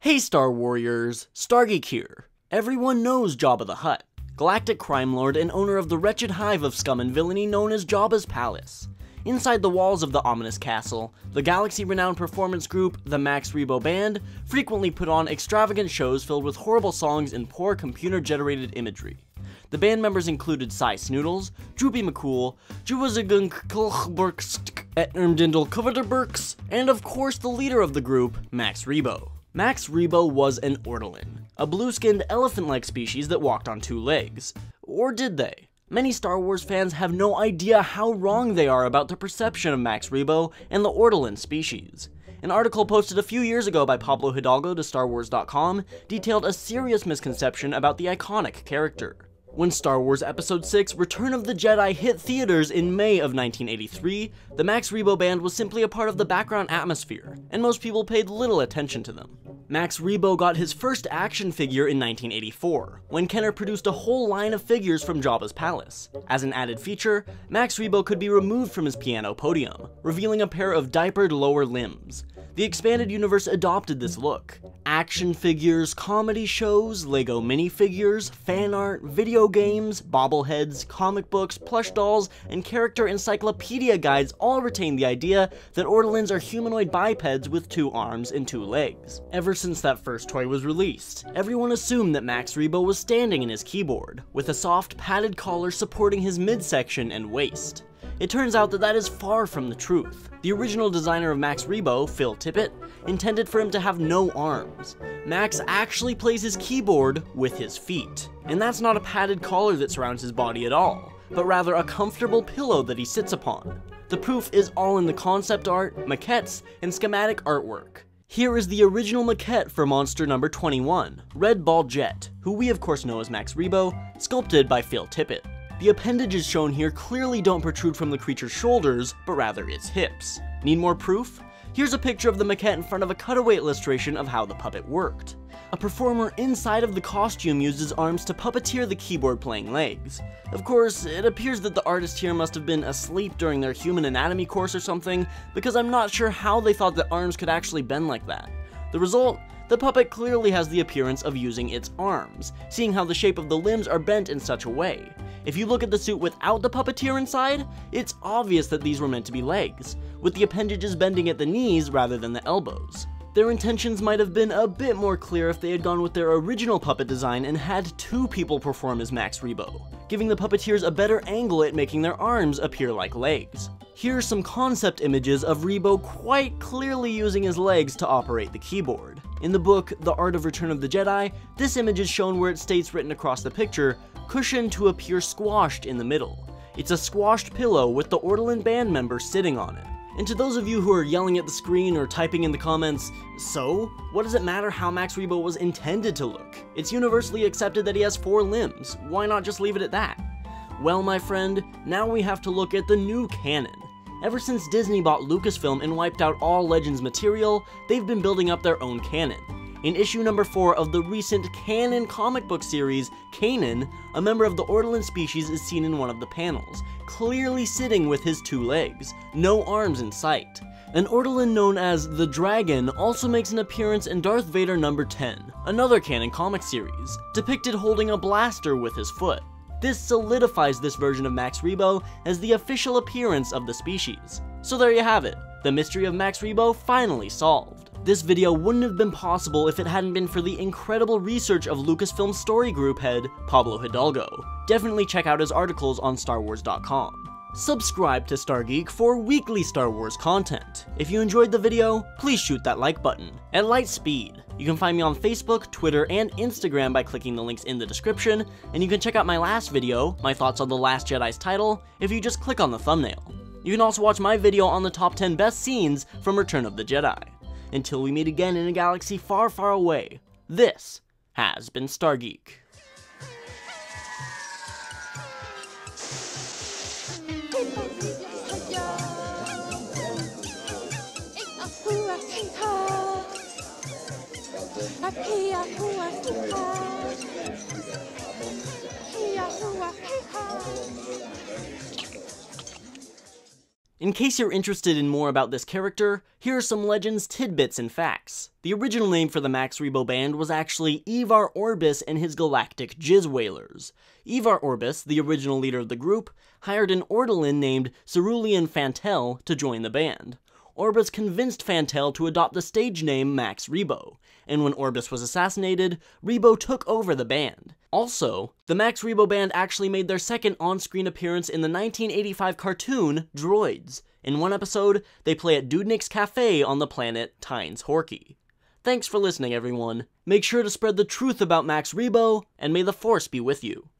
Hey Star Warriors, StarGeek here. Everyone knows Jabba the Hutt, galactic crime lord and owner of the wretched hive of scum and villainy known as Jabba's Palace. Inside the walls of the ominous castle, the galaxy-renowned performance group, the Max Rebo Band, frequently put on extravagant shows filled with horrible songs and poor computer-generated imagery. The band members included Cy Snoodles, Droopy McCool, Juwazagunk Kulchburkst, Etnermdindel Kuverderberks, and of course the leader of the group, Max Rebo. Max Rebo was an Ortolan, a blue-skinned elephant-like species that walked on two legs. Or did they? Many Star Wars fans have no idea how wrong they are about the perception of Max Rebo and the Ortolan species. An article posted a few years ago by Pablo Hidalgo to StarWars.com detailed a serious misconception about the iconic character. When Star Wars Episode 6 Return of the Jedi hit theaters in May of 1983, the Max Rebo Band was simply a part of the background atmosphere, and most people paid little attention to them. Max Rebo got his first action figure in 1984, when Kenner produced a whole line of figures from Jabba's palace. As an added feature, Max Rebo could be removed from his piano podium, revealing a pair of diapered lower limbs. The expanded universe adopted this look. Action figures, comedy shows, Lego minifigures, fan art, video games, bobbleheads, comic books, plush dolls, and character encyclopedia guides all retain the idea that Ortolans are humanoid bipeds with 2 arms and 2 legs. Ever since that first toy was released, everyone assumed that Max Rebo was standing in his keyboard, with a soft padded collar supporting his midsection and waist. It turns out that that is far from the truth. The original designer of Max Rebo, Phil Tippett, intended for him to have no arms. Max actually plays his keyboard with his feet. And that's not a padded collar that surrounds his body at all, but rather a comfortable pillow that he sits upon. The proof is all in the concept art, maquettes, and schematic artwork. Here is the original maquette for monster number 21, Red Ball Jet, who we of course know as Max Rebo, sculpted by Phil Tippett. The appendages shown here clearly don't protrude from the creature's shoulders, but rather its hips. Need more proof? Here's a picture of the maquette in front of a cutaway illustration of how the puppet worked. A performer inside of the costume used his arms to puppeteer the keyboard-playing legs. Of course, it appears that the artist here must have been asleep during their human anatomy course or something, because I'm not sure how they thought that arms could actually bend like that. The result? The puppet clearly has the appearance of using its arms, seeing how the shape of the limbs are bent in such a way. If you look at the suit without the puppeteer inside, it's obvious that these were meant to be legs, with the appendages bending at the knees rather than the elbows. Their intentions might have been a bit more clear if they had gone with their original puppet design and had 2 people perform as Max Rebo, giving the puppeteers a better angle at making their arms appear like legs. Here are some concept images of Rebo quite clearly using his legs to operate the keyboard. In the book, The Art of Return of the Jedi, this image is shown where it states written across the picture, "Cushion to appear squashed in the middle." It's a squashed pillow with the Ortolan band member sitting on it. And to those of you who are yelling at the screen or typing in the comments, so? What does it matter how Max Rebo was intended to look? It's universally accepted that he has 4 limbs. Why not just leave it at that? Well, my friend, now we have to look at the new canon. Ever since Disney bought Lucasfilm and wiped out all Legends material, they've been building up their own canon. In issue number 4 of the recent canon comic book series, Kanan, a member of the Ortolan species is seen in one of the panels, clearly sitting with his 2 legs, no arms in sight. An Ortolan known as the Dragon also makes an appearance in Darth Vader number 10, another canon comic series, depicted holding a blaster with his foot. This solidifies this version of Max Rebo as the official appearance of the species. So there you have it, the mystery of Max Rebo finally solved. This video wouldn't have been possible if it hadn't been for the incredible research of Lucasfilm story group head, Pablo Hidalgo. Definitely check out his articles on StarWars.com. Subscribe to StarGeek for weekly Star Wars content. If you enjoyed the video, please shoot that like button at light speed. You can find me on Facebook, Twitter, and Instagram by clicking the links in the description, and you can check out my last video, my thoughts on The Last Jedi's title, if you just click on the thumbnail. You can also watch my video on the top 10 best scenes from Return of the Jedi. Until we meet again in a galaxy far, far away, this has been StarGeek. In case you're interested in more about this character, here are some Legends tidbits and facts. The original name for the Max Rebo band was actually Ivar Orbis and his Galactic Jizz Whalers. Ivar Orbis, the original leader of the group, hired an Ortolan named Cerulean Fantel to join the band. Orbis convinced Fantel to adopt the stage name Max Rebo, and when Orbis was assassinated, Rebo took over the band. Also, the Max Rebo band actually made their second on-screen appearance in the 1985 cartoon Droids. In one episode, they play at Dudnik's Cafe on the planet Tynes Horky. Thanks for listening, everyone. Make sure to spread the truth about Max Rebo, and may the Force be with you.